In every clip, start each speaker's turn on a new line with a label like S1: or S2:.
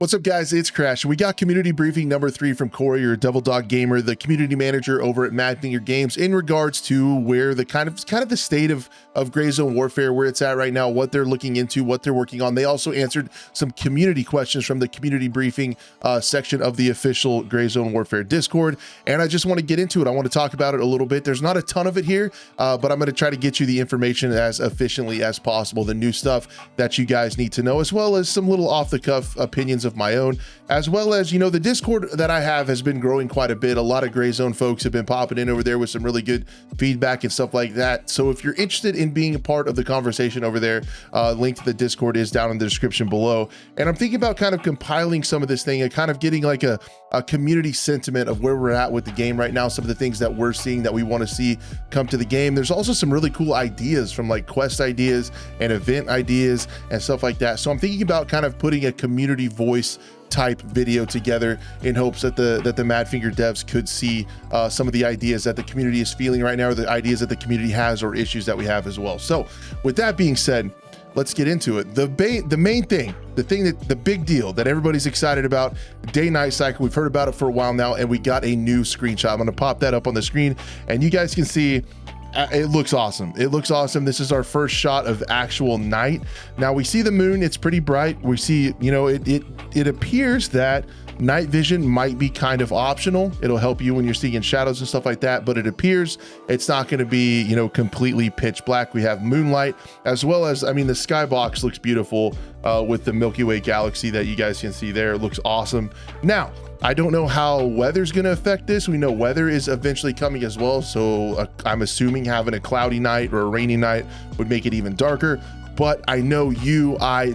S1: What's up, guys? It's Crash. We got community briefing number 3 from Corey, or Devil Dog Gamer, the community manager over at Mad Finger Games, in regards to where the kind of the state of Gray Zone Warfare, where it's at right now, what they're looking into, what they're working on. They also answered some community questions from the community briefing section of the official Gray Zone Warfare Discord, and I just want to get into it. I want to talk about it a little bit. There's not a ton of it here, but I'm going to try to get you the information as efficiently as possible, the new stuff that you guys need to know, as well as some little off-the-cuff opinions of my own, as well as, you know, the Discord that I have has been growing quite a bit. A lot of Gray Zone folks have been popping in over there with some really good feedback and stuff like that. So if you're interested in being a part of the conversation over there, link to the Discord is down in the description below. And I'm thinking about kind of compiling some of this thing and kind of getting like a community sentiment of where we're at with the game right now, some of the things that we're seeing that we want to see come to the game. There's also some really cool ideas, from like quest ideas and event ideas and stuff like that. So I'm thinking about kind of putting a community voice type video together in hopes that the Mad Finger devs could see some of the ideas that the community is feeling right now, or the ideas that the community has, or issues that we have as well. So with that being said, let's get into it. The main thing, the big deal that everybody's excited about, day-night cycle. We've heard about it for a while now, and we got a new screenshot. I'm going to pop that up on the screen, and you guys can see it looks awesome. It looks awesome. This is our first shot of actual night. Now we see the moon. It's pretty bright. We see, you know, it appears that night vision might be kind of optional. It'll help you when you're seeing shadows and stuff like that, but it appears it's not going to be, you know, completely pitch black. We have moonlight, as well as, I mean, the skybox looks beautiful with the Milky Way galaxy that you guys can see there. It looks awesome. Now, I don't know how weather's going to affect this. We know weather is eventually coming as well, so I'm assuming having a cloudy night or a rainy night would make it even darker. But I know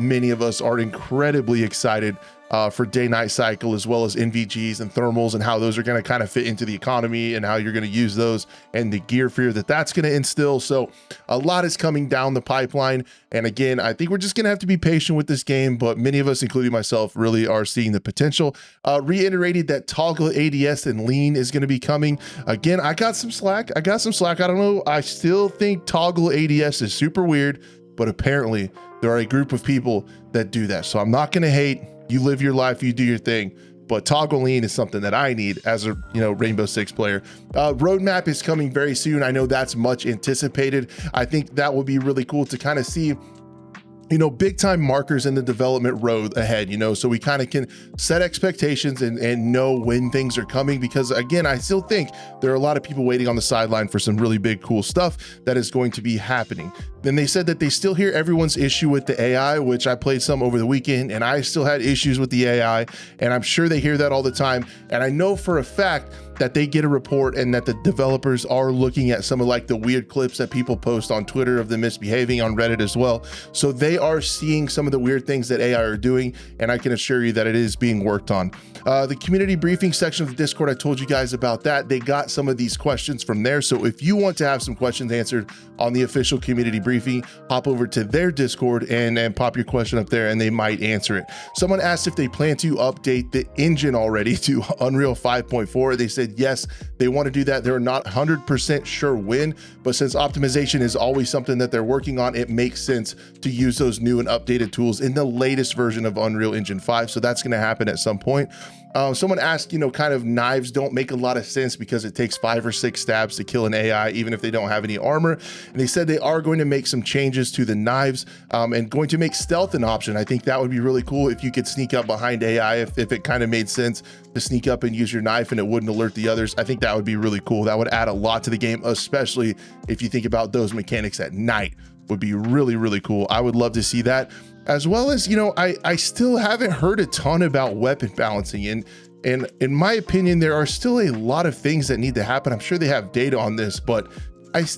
S1: many of us are incredibly excited for day-night cycle, as well as NVGs and thermals, and how those are going to kind of fit into the economy, and how you're going to use those, and the gear fear that's going to instill. So a lot is coming down the pipeline, and again, I think we're just going to have to be patient with this game, but many of us, including myself, really are seeing the potential. Reiterated that toggle ADS and lean is going to be coming. Again, I got some slack. I don't know. I still think toggle ADS is super weird, but apparently there are a group of people that do that. So I'm not going to hate. You live your life, you do your thing, but toggle lean is something that I need as a, you know, Rainbow Six player. Roadmap is coming very soon. I know that's much anticipated. I think that would be really cool to kind of see, you know, big time markers in the development road ahead, you know, so we kind of can set expectations and know when things are coming, because again, I still think there are a lot of people waiting on the sideline for some really big, cool stuff that is going to be happening. Then they said that they still hear everyone's issue with the AI, which I played some over the weekend, and I still had issues with the AI, and I'm sure they hear that all the time. And I know for a fact that they get a report, and that the developers are looking at some of like the weird clips that people post on Twitter of them misbehaving, on Reddit as well. So they are seeing some of the weird things that AI are doing, and I can assure you that it is being worked on. The community briefing section of the Discord, I told you guys about that. They got some of these questions from there. So if you want to have some questions answered on the official community briefing, hop over to their Discord and pop your question up there, and they might answer it. Someone asked if they plan to update the engine already to Unreal 5.4. They said yes, they want to do that. They're not 100% sure when, but since optimization is always something that they're working on, it makes sense to use those new and updated tools in the latest version of Unreal Engine 5. So that's going to happen at some point. Someone asked, you know, kind of knives don't make a lot of sense because it takes 5 or 6 stabs to kill an AI, even if they don't have any armor. And they said they are going to make some changes to the knives, and going to make stealth an option. I think that would be really cool if you could sneak up behind AI, if it kind of made sense to sneak up and use your knife and it wouldn't alert the others. I think that would be really cool. That would add a lot to the game, especially if you think about those mechanics at night. Would be really, really cool. I would love to see that. As well as, you know, I still haven't heard a ton about weapon balancing, and in my opinion, there are still a lot of things that need to happen. I'm sure they have data on this, but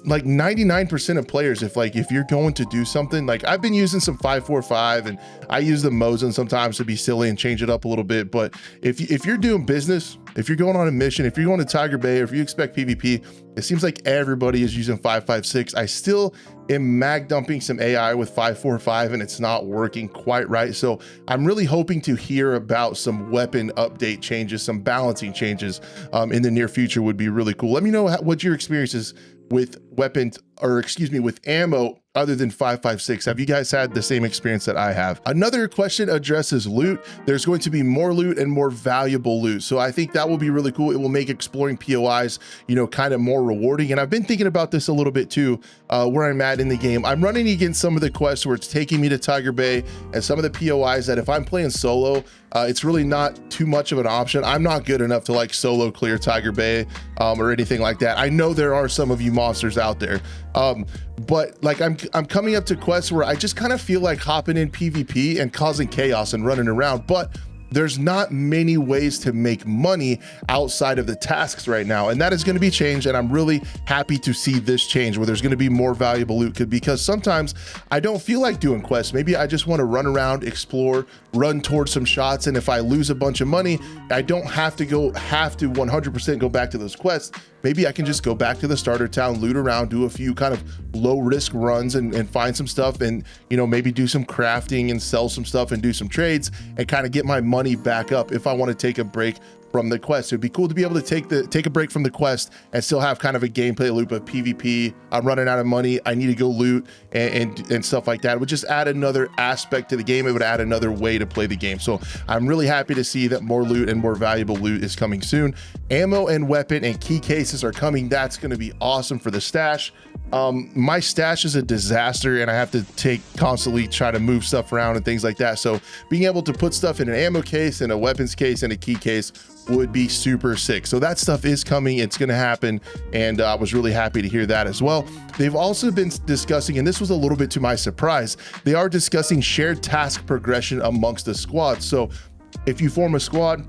S1: like 99% of players, if you're going to do something, like I've been using some 545, and I use the Mosin sometimes to be silly and change it up a little bit. But if you're doing business, if you're going on a mission, if you're going to Tiger Bay, or if you expect PvP, it seems like everybody is using 556. I still am mag dumping some AI with 545, and it's not working quite right. So I'm really hoping to hear about some weapon update changes, some balancing changes in the near future. Would be really cool. Let me know what your experience is with weapons, or excuse me, with ammo other than 556. Have you guys had the same experience that I have? Another question addresses loot. There's going to be more loot and more valuable loot. So I think that will be really cool. It will make exploring POIs, you know, kind of more rewarding. And I've been thinking about this a little bit too, where I'm at in the game. I'm running against some of the quests where it's taking me to Tiger Bay, and some of the POIs that if I'm playing solo, it's really not too much of an option. I'm not good enough to like solo clear Tiger Bay or anything like that. I know there are some of you monsters out there, but like I'm coming up to quests where I just kind of feel like hopping in PvP and causing chaos and running around, but there's not many ways to make money outside of the tasks right now, and that is going to be changed. And I'm really happy to see this change where there's going to be more valuable loot, because sometimes I don't feel like doing quests. Maybe I just want to run around, explore, run towards some shots, and if I lose a bunch of money, I don't have to 100% go back to those quests. Maybe I can just go back to the starter town, loot around, do a few kind of low risk runs and find some stuff, and, you know, maybe do some crafting and sell some stuff and do some trades and kind of get my money back up if I want to take a break from the quest. It'd be cool to be able to take a break from the quest and still have kind of a gameplay loop of PvP. I'm running out of money, I need to go loot and stuff like that. It would just add another aspect to the game. It would add another way to play the game. So I'm really happy to see that more loot and more valuable loot is coming soon. Ammo and weapon and key cases are coming. That's going to be awesome for the stash. My stash is a disaster, and I have to constantly try to move stuff around and things like that. So being able to put stuff in an ammo case and a weapons case and a key case would be super sick. So that stuff is coming, it's going to happen, and I was really happy to hear that as well. They've also been discussing, and this was a little bit to my surprise, they are discussing shared task progression amongst the squad. So if you form a squad,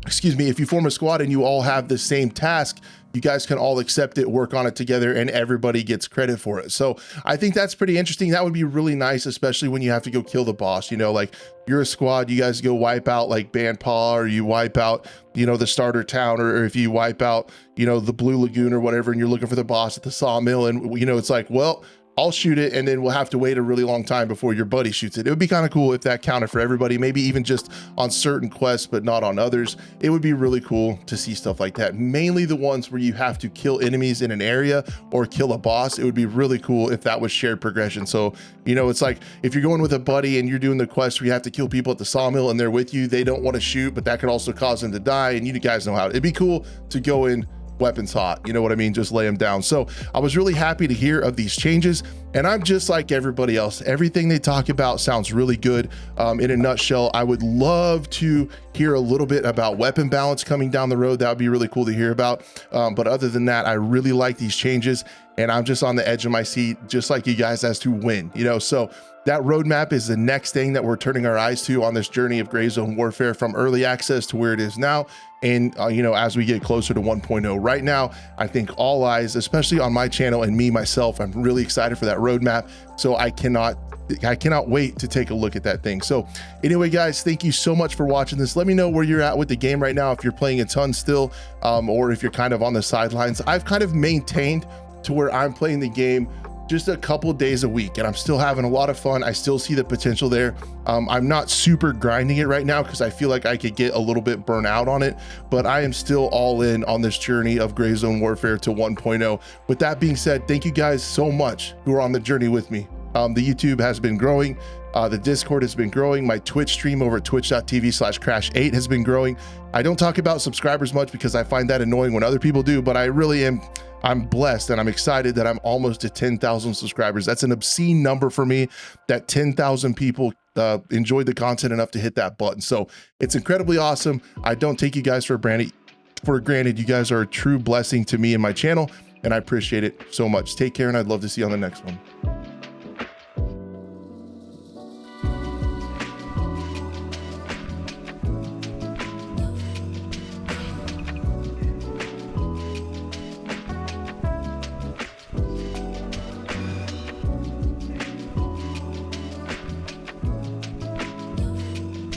S1: and you all have the same task, you guys can all accept it, work on it together, and everybody gets credit for it. So I think that's pretty interesting. That would be really nice, especially when you have to go kill the boss. You know, like you're a squad, you guys go wipe out like Bandpaw, or you wipe out, you know, the starter town, or if you wipe out, you know, the Blue Lagoon or whatever, and you're looking for the boss at the sawmill, and, you know, it's like, well, I'll shoot it, and then we'll have to wait a really long time before your buddy shoots it. It would be kind of cool if that counted for everybody, maybe even just on certain quests, but not on others. It would be really cool to see stuff like that. Mainly the ones where you have to kill enemies in an area or kill a boss. It would be really cool if that was shared progression. So, you know, it's like if you're going with a buddy and you're doing the quest where you have to kill people at the sawmill and they're with you, they don't want to shoot, but that could also cause them to die. And you guys know how it'd be cool to go in weapons hot, you know what I mean, just lay them down. So I was really happy to hear of these changes, and I'm just like everybody else. Everything they talk about sounds really good. In a nutshell, I would love to hear a little bit about weapon balance coming down the road. That would be really cool to hear about. But other than that, I really like these changes, and I'm just on the edge of my seat, just like you guys, as to when, you know. So that roadmap is the next thing that we're turning our eyes to on this journey of Gray Zone Warfare, from early access to where it is now. And, you know, as we get closer to 1.0 right now, I think all eyes, especially on my channel and me, myself, I'm really excited for that roadmap. So I cannot wait to take a look at that thing. So anyway, guys, thank you so much for watching this. Let me know where you're at with the game right now, if you're playing a ton still, or if you're kind of on the sidelines. I've kind of maintained to where I'm playing the game just a couple days a week, and I'm still having a lot of fun. I still see the potential there. I'm not super grinding it right now because I feel like I could get a little bit burnt out on it, but I am still all in on this journey of Gray Zone Warfare to 1.0. With that being said, thank you guys so much who are on the journey with me. The YouTube has been growing. The Discord has been growing. My Twitch stream over at twitch.tv/crash8 has been growing. I don't talk about subscribers much because I find that annoying when other people do, but I really am. I'm blessed, and I'm excited that I'm almost to 10,000 subscribers. That's an obscene number for me, that 10,000 people enjoyed the content enough to hit that button. So it's incredibly awesome. I don't take you guys for granted. You guys are a true blessing to me and my channel, and I appreciate it so much. Take care, and I'd love to see you on the next one.